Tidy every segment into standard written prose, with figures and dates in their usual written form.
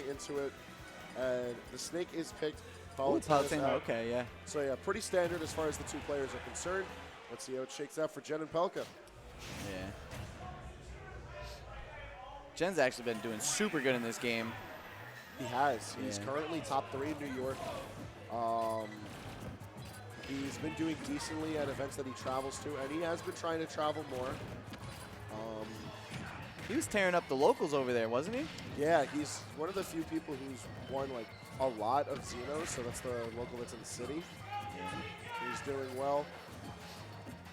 going into it. And the Snake is picked. Ooh, Palutena out. okay, yeah. So yeah, pretty standard as far as the two players are concerned. Let's see how it shakes out for Jen and Pelca. Yeah. Jen's actually been doing super good in this game. He has. He's Yeah. currently top 3 in New York. He's been doing decently at events that he travels to, and he has been trying to travel more. He was tearing up the locals over there, wasn't he? Yeah, he's one of the few people who's won like a lot of Xenos, so that's the local that's in the city. Yeah. He's doing well.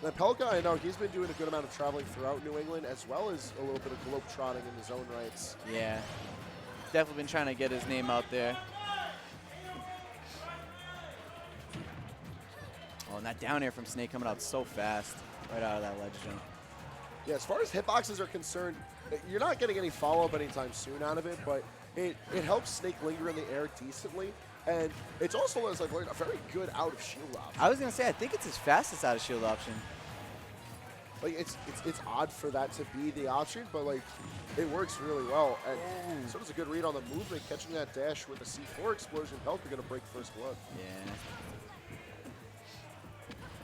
Then Pelca, I know he's been doing a good amount of traveling throughout New England, as well as a little bit of globe-trotting in his own rights. Yeah. Definitely been trying to get his name out there. Oh, and that down air from Snake coming out so fast, right out of that ledge jump. Yeah, as far as hitboxes are concerned, you're not getting any follow-up anytime soon out of it, but it helps Snake linger in the air decently. And it's also, as I've learned, a very good out-of-shield option. I was going to say, I think it's his fastest out of shield option. Like, it's odd for that to be the option, but, like, it works really well. And so does a good read on the movement, catching that dash with a C4 explosion. Pelca going to break first blood. Yeah.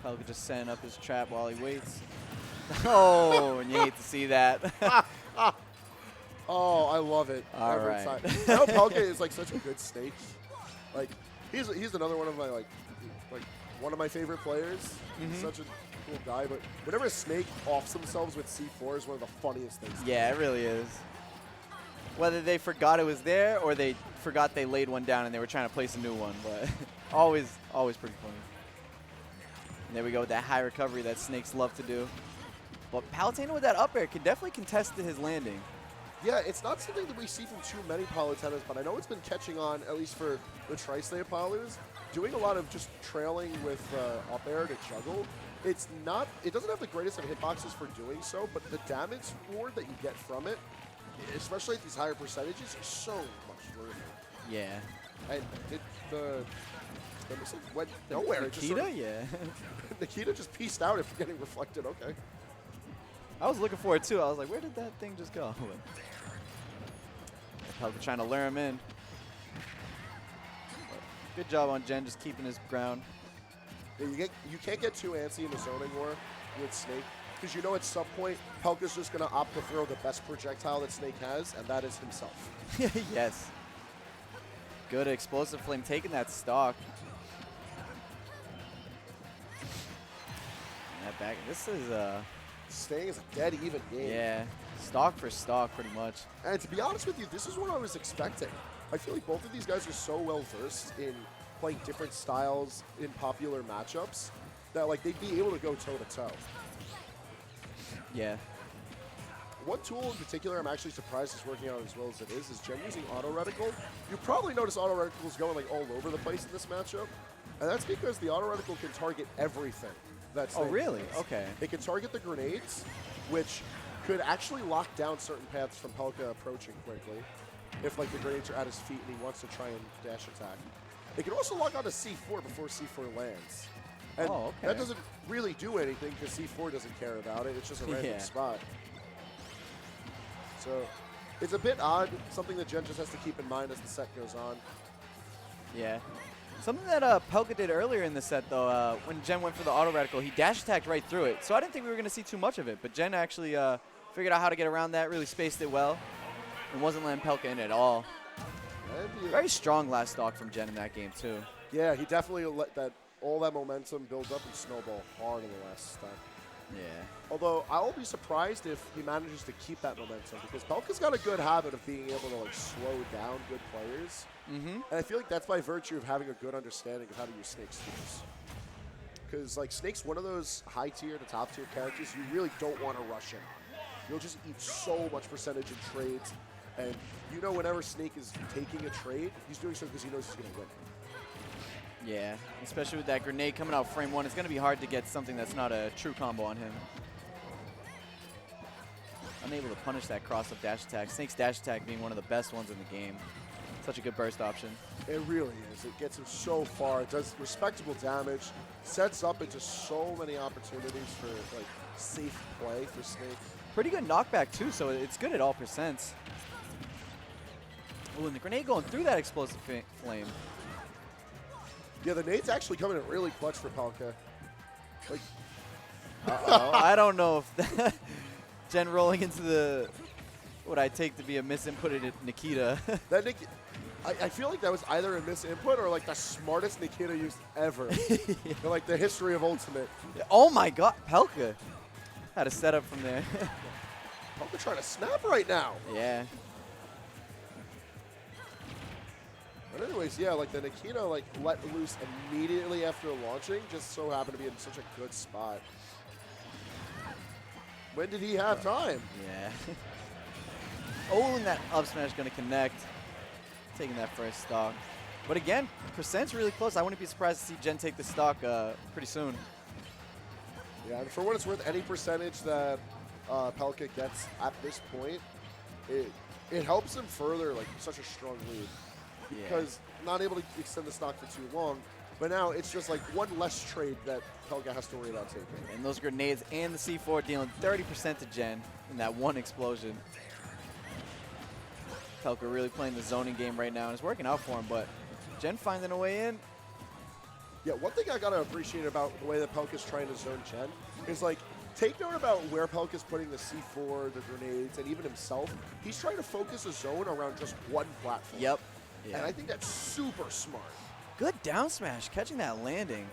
Pelca just setting up his trap while he waits. Oh, and you hate to see that. Oh, I love it. All every right. time. You know, Pelca is, like, such a good Snake. Like, he's another one of my, like one of my favorite players. He's such a cool guy, but whenever a Snake offs themselves with C4 is one of the funniest things. Yeah, it really is. Whether they forgot it was there or they forgot they laid one down and they were trying to place a new one, but always pretty funny. And there we go with that high recovery that Snakes love to do. But Palutena with that up air can definitely contest his landing. Yeah, it's not something that we see from too many Palutenas, but I know it's been catching on, at least for the Tri-State Palus, doing a lot of just trailing with up air to juggle. It doesn't have the greatest of hitboxes for doing so, but the damage reward that you get from it, especially at these higher percentages, is so much worth it. Yeah. And the missile went nowhere. Nikita? Yeah. Nikita just pieced out if getting reflected. Okay. I was looking for it too. I was like, where did that thing just go? Pelca trying to lure him in. But good job on Jen just keeping his ground. Yeah, you can't get too antsy in the zoning war with Snake, because you know at some point Pelca's just going to opt to throw the best projectile that Snake has, and that is himself. Yes. Good explosive flame taking that stock. And that back. This is Staying is a dead even game. yeah, stock for stock pretty much. And to be honest with you, this is what I was expecting. I feel like both of these guys are so well versed in playing different styles in popular matchups that like they'd be able to go toe to toe. Yeah. One tool in particular I'm actually surprised is working out as well as it is Jen using auto reticle. You probably notice auto reticles going like all over the place in this matchup, and that's because the auto reticle can target everything. That's Oh, really? Okay. It can target the grenades, which could actually lock down certain paths from Pelca approaching quickly if like the grenades are at his feet and he wants to try and dash attack. It can also lock onto C4 before C4 lands. And that doesn't really do anything because C4 doesn't care about it. It's just a random spot. So it's a bit odd, something that Jen just has to keep in mind as the set goes on. Yeah. Something that Pelca did earlier in the set, though, when Jen went for the auto reticle, he dash attacked right through it. So I didn't think we were going to see too much of it, but Jen actually figured out how to get around that, really spaced it well, and wasn't letting Pelca in at all. Very strong last stock from Jen in that game, too. Yeah, he definitely let all that momentum build up and snowball hard in the last stock. Yeah. Although I'll be surprised if he manages to keep that momentum, because Pelca's got a good habit of being able to like slow down good players. And I feel like that's by virtue of having a good understanding of how to use Snake's skills. Because like Snake's one of those high tier to top tier characters you really don't want to rush in on. You'll just eat so much percentage in trades, and you know whenever Snake is taking a trade, he's doing so because he knows he's going to win. Yeah, especially with that grenade coming out frame one, it's going to be hard to get something that's not a true combo on him. Unable to punish that cross-up dash attack. Snake's dash attack being one of the best ones in the game. Such a good burst option. It really is. It gets him so far. It does respectable damage. Sets up into so many opportunities for like safe play for Snake. Pretty good knockback too, so it's good at all percents. Ooh, and the grenade going through that explosive flame. Yeah, the nade's actually coming in really clutch for Pelca. Like, Uh-oh. I don't know if that Jen rolling into the what I take to be a misinputted Nikita. that I feel like that was either a misinput or like the smartest Nikita used ever in like the history of Ultimate. Oh my God, Pelca had a setup from there. Pelca trying to snap right now. Yeah. But anyways, yeah, like the Nikita like let loose immediately after launching, just so happened to be in such a good spot. When did he have time? Yeah. Oh, and that up smash going to connect. Taking that first stock. But again, percent's really close. I wouldn't be surprised to see Jen take the stock pretty soon. Yeah, and for what it's worth, any percentage that Pelca gets at this point, it helps him further like such a strong lead. Because not able to extend the stock for too long, but now it's just like one less trade that Pelca has to worry about taking. And those grenades and the C4 dealing 30% to Jen in that one explosion. Pelca really playing the zoning game right now, and it's working out for him, but Jen finding a way in. Yeah, one thing I gotta appreciate about the way that Pelca's trying to zone Jen is like, take note about where Pelca's putting the C4, the grenades, and even himself. He's trying to focus a zone around just one platform. Yep. Yeah. And I think that's super smart. Good down smash, catching that landing.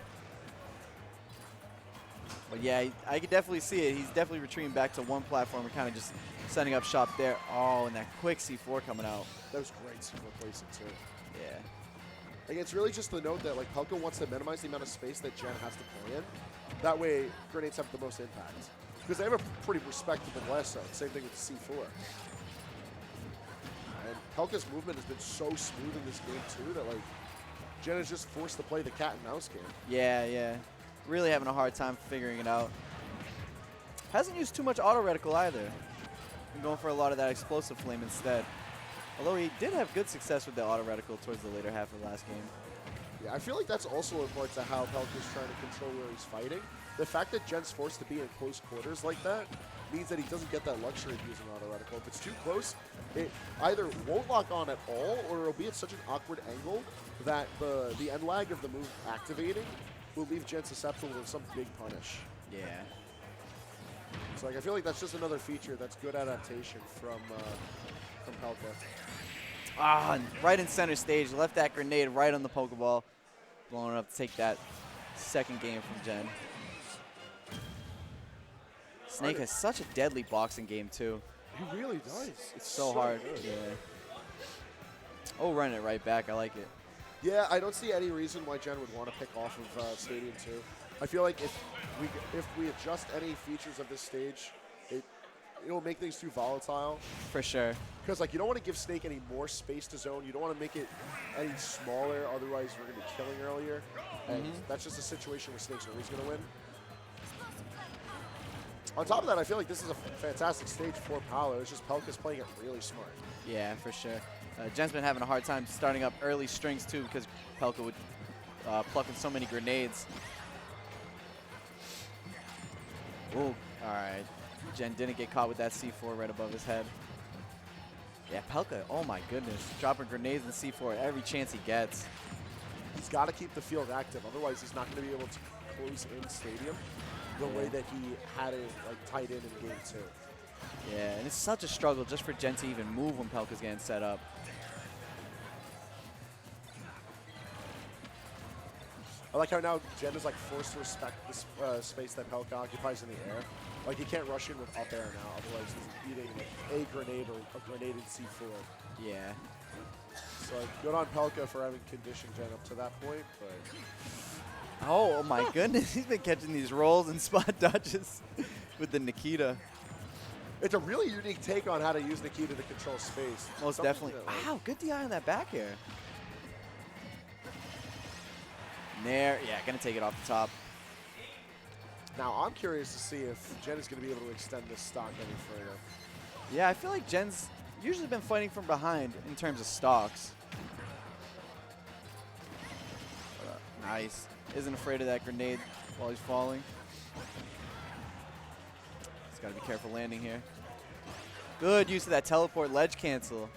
But yeah, I could definitely see it. He's definitely retreating back to one platform and kind of just setting up shop there. Oh, and that quick C4 coming out. That was great C4 placing too. Yeah. Like, it's really just the note that like Pelca wants to minimize the amount of space that Jen has to play in. That way, grenades have the most impact. Because they have a pretty respectable blast zone. Same thing with the C4. And Pelca's movement has been so smooth in this game too that like Jen is just forced to play the cat and mouse game. Yeah, yeah. Really having a hard time figuring it out. Hasn't used too much auto reticle either. Been going for a lot of that explosive flame instead. Although he did have good success with the auto reticle towards the later half of the last game. Yeah, I feel like that's also important to how Pelca's trying to control where he's fighting. The fact that Jen's forced to be in close quarters like that means that he doesn't get that luxury of using auto reticle. If it's too close, it either won't lock on at all, or it'll be at such an awkward angle that the end lag of the move activating will leave Jen susceptible to some big punish. Yeah. So like, I feel like that's just another feature that's good adaptation from Pelca. Ah, and right in center stage, left that grenade right on the Pokeball, blowing up to take that second game from Jen. Snake has such a deadly boxing game too. He really does. It's so hard. Good. Yeah. Oh, running it right back. I like it. Yeah, I don't see any reason why Jen would want to pick off of Stadium 2. I feel like if we adjust any features of this stage, it'll make things too volatile. For sure. Because like, you don't want to give Snake any more space to zone. You don't want to make it any smaller, otherwise we're going to be killing earlier. And that's just a situation where Snake's always going to win. On top of that, I feel like this is a fantastic stage for Paolo. It's just Pelca's playing it really smart. Yeah, for sure. Jen's been having a hard time starting up early strings too because Pelca would pluck in so many grenades. Ooh, all right. Jen didn't get caught with that C4 right above his head. Yeah, Pelca, oh my goodness. Dropping grenades and C4 every chance he gets. He's got to keep the field active, otherwise he's not going to be able to close in Stadium the way that he had it like tied in game 2. Yeah, and it's such a struggle just for Jen to even move when Pelca's getting set up. I like how now Jen is like forced to respect this space that Pelca occupies in the air. Like, he can't rush in with up air now, otherwise he's eating like a grenade or a grenade in C4. Yeah. So like, good on Pelca for having conditioned Jen up to that point, but Oh my goodness, he's been catching these rolls and spot dodges with the Nikita. it's a really unique take on how to use Nikita to control space. Most Something definitely. that, like, Wow, good DI on that back air. There, yeah, gonna take it off the top. now I'm curious to see if Jen is going to be able to extend this stock any further. Yeah, I feel like Jen's usually been fighting from behind in terms of stocks. Nice. Isn't afraid of that grenade while he's falling. He's got to be careful landing here. Good use of that teleport ledge cancel.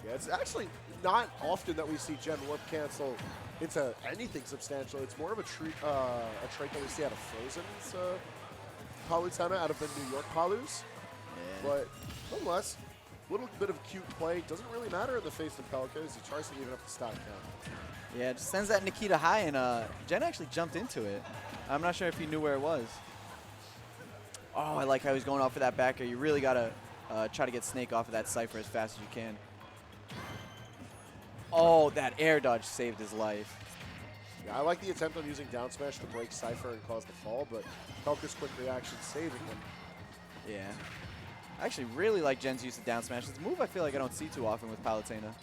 Yeah, it's actually not often that we see Gen warp cancel into anything substantial. It's more of a trait that we see out of Frozen's Palutena, out of the New York Palus. Yeah. But nonetheless, a little bit of cute play. Doesn't really matter in the face of Pelca as he tries to even up the stock count. Yeah, just sends that Nikita high, and Jen actually jumped into it. I'm not sure if he knew where it was. Oh, I like how he's going off of that back air. You really got to try to get Snake off of that Cypher as fast as you can. Oh, that air dodge saved his life. Yeah, I like the attempt on using down smash to break Cypher and cause the fall, but Pelca's quick reaction saving him. Yeah. I actually really like Jen's use of down smash. It's a move I feel like I don't see too often with Palutena.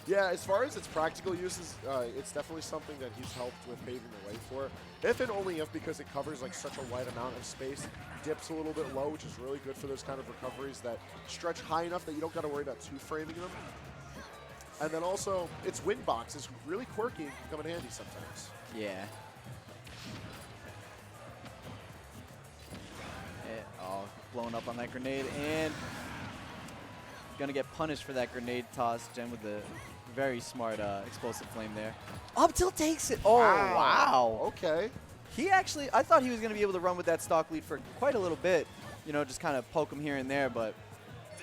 Yeah, as far as its practical uses, it's definitely something that he's helped with paving the way for. If and only if, because it covers like such a wide amount of space, dips a little bit low, which is really good for those kind of recoveries that stretch high enough that you don't got to worry about two-framing them. And then also, its wind box is really quirky and can come in handy sometimes. Yeah. Oh, blowing up on that grenade, and gonna get punished for that grenade toss. Jen with the very smart explosive flame there. Up tilt takes it. Oh, wow. Okay. He actually, I thought he was gonna be able to run with that stock lead for quite a little bit. You know, just kind of poke him here and there, but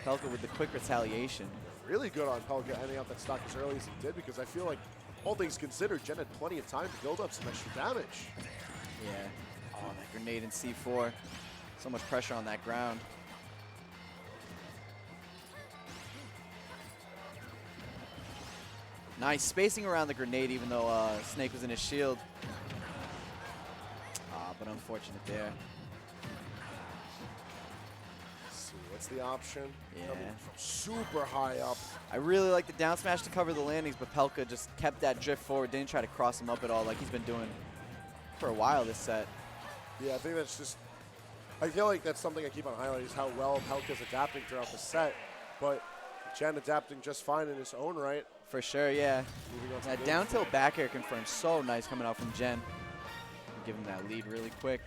Pelca with the quick retaliation. Really good on Pelca ending up that stock as early as he did, because I feel like, all things considered, Jen had plenty of time to build up some extra damage. Yeah. Oh, that grenade in C4. So much pressure on that ground. Nice spacing around the grenade, even though Snake was in his shield. But unfortunate there. Let's see, what's the option? Yeah. Coming from super high up. I really like the down smash to cover the landings, but Pelca just kept that drift forward, didn't try to cross him up at all like he's been doing for a while this set. Yeah, I think that's just, I feel like that's something I keep on highlighting, is how well Pelca's adapting throughout the set, but Jen adapting just fine in his own right. For sure, yeah. Moving on to That game down four. tilt back air confirmed so nice coming out from Jen. Give him that lead really quick.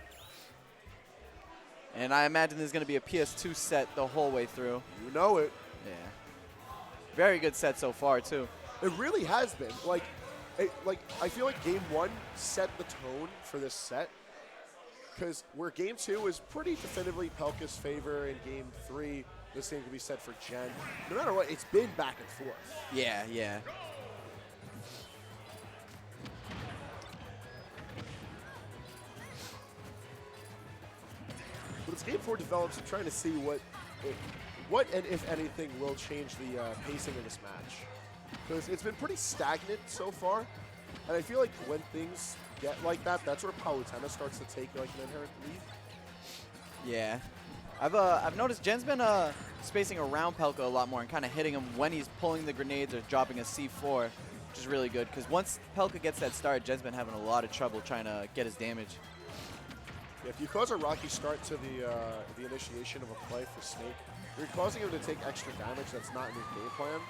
And I imagine there's going to be a PS2 set the whole way through. You know it. Yeah. Very good set so far, too. It really has been. Like I feel like game one set the tone for this set, because where game two is pretty definitively Pelca's favor, in game three, the same can be said for Jen. No matter what, it's been back and forth. Yeah, yeah. But as game four develops, I'm trying to see what and if anything will change the pacing of this match. Because it's been pretty stagnant so far, and I feel like when things get like that, that's where Palutena starts to take like an inherent lead. Yeah. I've noticed Jen's been spacing around Pelca a lot more and kind of hitting him when he's pulling the grenades or dropping a C4, which is really good, because once Pelca gets that start, Jen's been having a lot of trouble trying to get his damage. Yeah, if you cause a rocky start to the initiation of a play for Snake, you're causing him to take extra damage that's not in his game plan.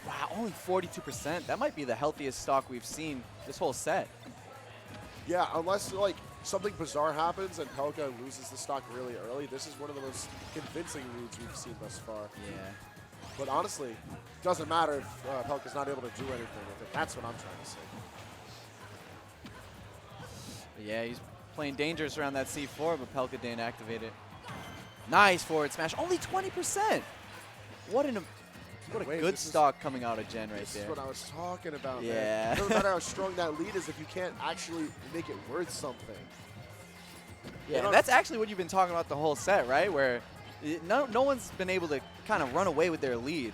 Wow, only 42%. That might be the healthiest stock we've seen this whole set. Yeah, unless like something bizarre happens and Pelca loses the stock really early, this is one of the most convincing leads we've seen thus far. Yeah. But honestly, it doesn't matter if Pelca's not able to do anything with it. That's what I'm trying to say. Yeah, he's playing dangerous around that C4, but Pelca didn't activate it. Nice forward smash. Only 20%. What a Wait, good stock coming out of Jen right This there. is what I was talking about, Yeah. man. It doesn't matter how strong that lead is if you can't actually make it worth something. Yeah, that's actually what you've been talking about the whole set, right? Where no one's been able to kind of run away with their lead.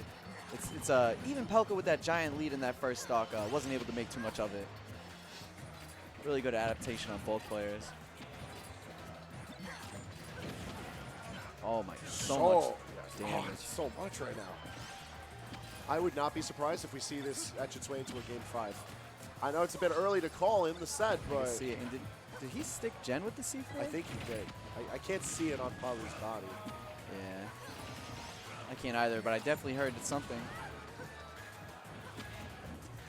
It's even Pelca with that giant lead in that first stock wasn't able to make too much of it. Really good adaptation on both players. Oh my, so much damage. So much right now. I would not be surprised if we see this etch its way into a game 5. I know it's a bit early to call in the set, but See it. And did he stick Jen with the C4? I think he did. I can't see it on Palu's body. Yeah. I can't either, but I definitely heard it's something.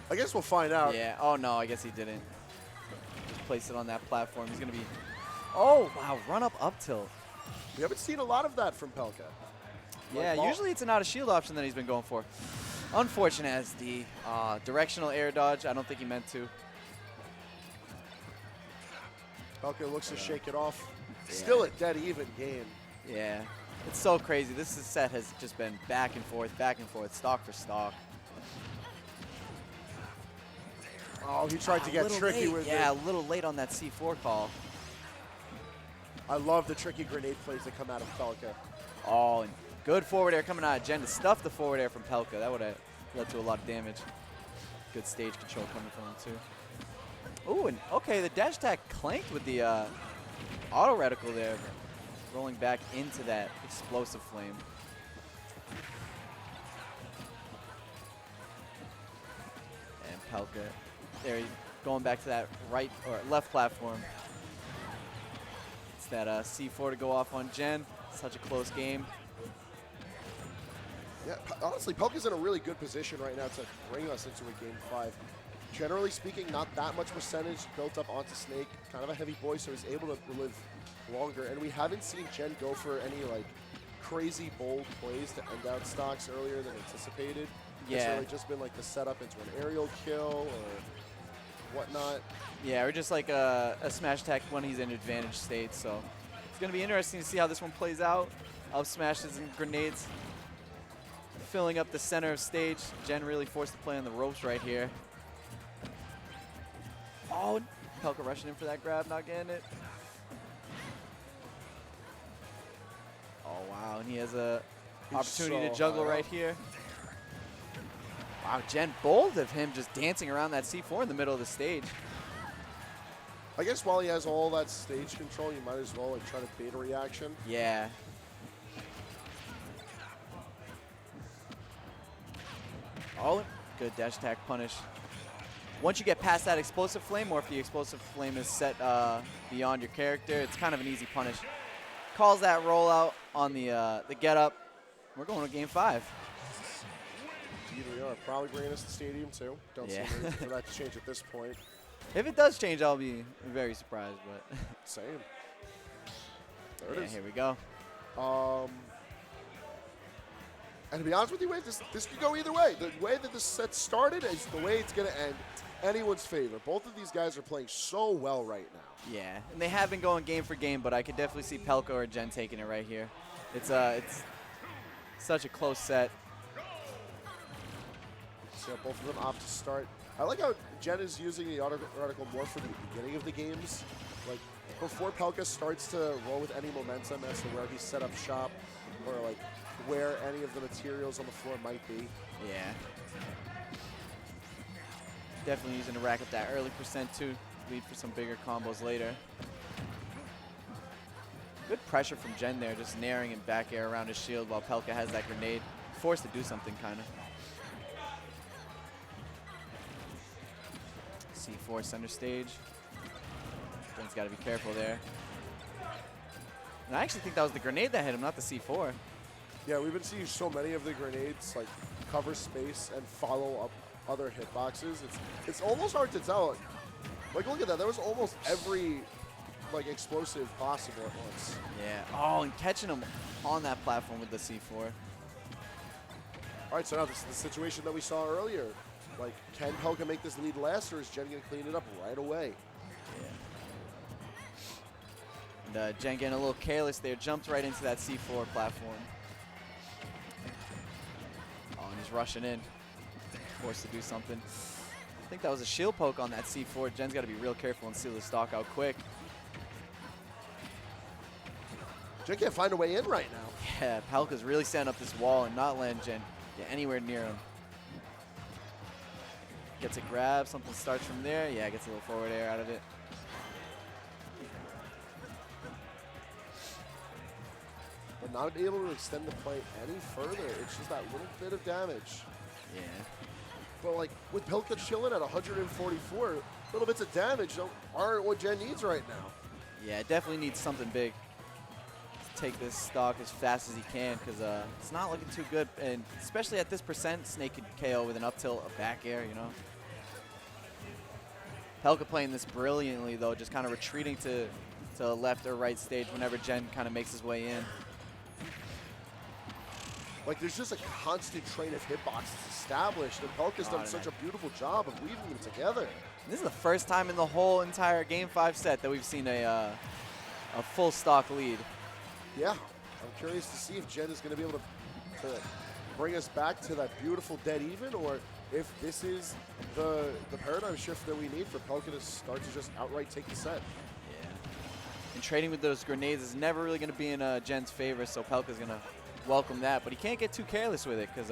I guess we'll find out. Yeah. Oh no, I guess he didn't. Just place it on that platform. He's gonna be. Oh wow, run up tilt. We haven't seen a lot of that from Pelca. Yeah, Like, usually it's an out of shield option that he's been going for. Unfortunate SD. Directional air dodge. I don't think he meant to. Pelca looks to shake it off. Yeah. Still a dead even game. Yeah. It's so crazy. This set has just been back and forth, stock for stock. Oh, he tried to get tricky with it. Yeah, a little late on that C4 call. I love the tricky grenade plays that come out of Pelca. Oh, and good forward air coming out of Jen to stuff the forward air from Pelca. That would have led to a lot of damage. Good stage control coming from him, too. Ooh, and okay, the dash attack clanked with the auto reticle there, rolling back into that explosive flame. And Pelca, there, going back to that right or left platform. It's that C4 to go off on Jen. Such a close game. Yeah, honestly, Pelca's in a really good position right now to bring us into a game 5. Generally speaking, not that much percentage built up onto Snake. Kind of a heavy boy, so he's able to live longer. And we haven't seen Jen go for any like crazy bold plays to end out stocks earlier than anticipated. Yeah. It's really just been like the setup into an aerial kill or whatnot. Yeah, or just like a smash attack when he's in advantage state. So it's going to be interesting to see how this one plays out. Up smashes and grenades filling up the center of stage. Jen really forced to play on the ropes right here. Oh, Pelca rushing in for that grab, not getting it. Oh, wow, and he has a opportunity to juggle right here. Wow, Jen, bold of him just dancing around that C4 in the middle of the stage. I guess while he has all that stage control, you might as well like try to bait a reaction. Yeah. Oh, good dash attack punish. Once you get past that explosive flame, or if the explosive flame is set beyond your character, it's kind of an easy punish. Calls that rollout on the get up. We're going to game 5. Indeed we are. Probably bringing us to stadium too. Don't see any reason for that to change at this point. If it does change, I'll be very surprised. But Same. There it is. Here we go. And to be honest with you, Wade, this could go either way. The way that this set started is the way it's going to end. Anyone's favor. Both of these guys are playing so well right now. Yeah, and they have been going game for game, but I could definitely see Pelca or Jen taking it right here. It's such a close set. So both of them opt to start. I like how Jen is using the auto reticle more for the beginning of the games. Like, before Pelca starts to roll with any momentum as to where he set up shop or, like, where any of the materials on the floor might be. Yeah. Definitely using to rack up that early percent, too. Lead for some bigger combos later. Good pressure from Jen there, just naring and back air around his shield while Pelca has that grenade. Forced to do something, kind of. C4 center stage. Jen's got to be careful there. And I actually think that was the grenade that hit him, not the C4. Yeah, we've been seeing so many of the grenades like cover space and follow up other hitboxes. It's almost hard to tell. Like, look at that. There was almost every like explosive possible at once. Yeah. Oh, and catching him on that platform with the C4. All right, so now this is the situation that we saw earlier. Like, can Pelca make this lead last, or is Jen going to clean it up right away? Yeah. And Jen getting a little careless there, jumped right into that C4 platform. Oh, and he's rushing in. Forced to do something. I think that was a shield poke on that C4. Jen's got to be real careful and seal the stock out quick. Jen can't find a way in right now. Yeah, Pelca's really setting up this wall and not letting Jen get anywhere near him. Gets a grab, something starts from there. Yeah, gets a little forward air out of it. But not able to extend the play any further. It's just that little bit of damage. Yeah. But like with Pelca chilling at 144, little bits of damage aren't what Jen needs right now. Yeah, it definitely needs something big to take this stock as fast as he can, because it's not looking too good. And especially at this percent, Snake could KO with an up tilt, a back air, you know. Pelca playing this brilliantly, though, just kind of retreating to left or right stage whenever Jen kind of makes his way in. Like, there's just a constant train of hitboxes established, and Pelca's done such a beautiful job of weaving them together. This is the first time in the whole entire Game 5 set that we've seen a full stock lead. Yeah, I'm curious to see if Jen is going to be able to bring us back to that beautiful dead even, or if this is the paradigm shift that we need for Pelca to start to just outright take the set. Yeah. And trading with those grenades is never really going to be in Jen's favor, so Pelca's going to welcome that. But he can't get too careless with it because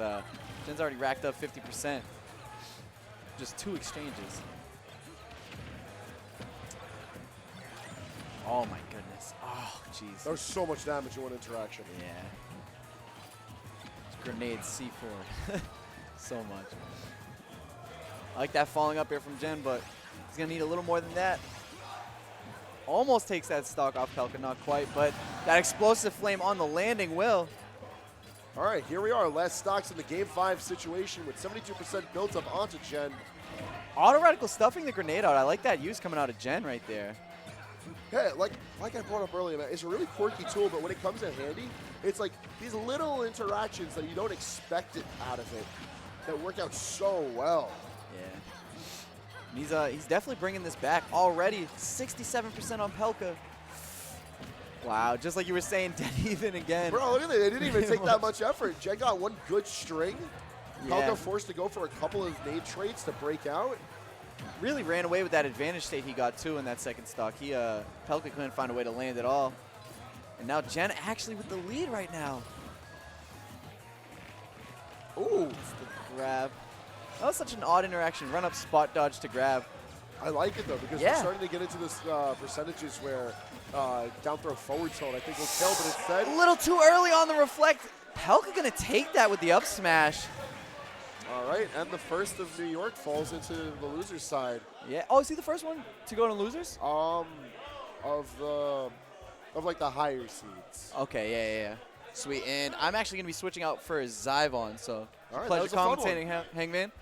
Jen's already racked up 50%. Just 2 exchanges. Oh my goodness. Oh, jeez. There's so much damage in one interaction. Yeah. Grenade C4. So much. I like that falling up here from Jen, but he's going to need a little more than that. Almost takes that stock off Pelca, not quite, but that explosive flame on the landing will. All right, here we are. Last stocks in the Game 5 situation with 72% built up onto Jen. Auto reticle stuffing the grenade out. I like that use coming out of Jen right there. Yeah, like I brought up earlier, man, it's a really quirky tool, but when it comes in handy, it's like these little interactions that you don't expect it out of it that work out so well. Yeah. And he's definitely bringing this back already. 67% on Pelca. Wow, just like you were saying, dead even again. Bro, look at that. They didn't even take that much effort. Jen got one good string. Pelca forced to go for a couple of nade traits to break out. Really ran away with that advantage state he got too in that second stock. Pelca couldn't find a way to land at all. And now Jen actually with the lead right now. Ooh, it's the grab. That was such an odd interaction. Run up, spot dodge to grab. I like it though because we're starting to get into this percentages where down throw forward tilt I think will kill, but instead a little too early on the reflect. Pelca gonna take that with the up smash. All right, and the first of New York falls into the loser's side. Yeah. Oh, is he the first one to go to losers? Of like the higher seeds. Okay, yeah. Sweet. And I'm actually gonna be switching out for Zyvon, so all right, pleasure commentating, Hangman.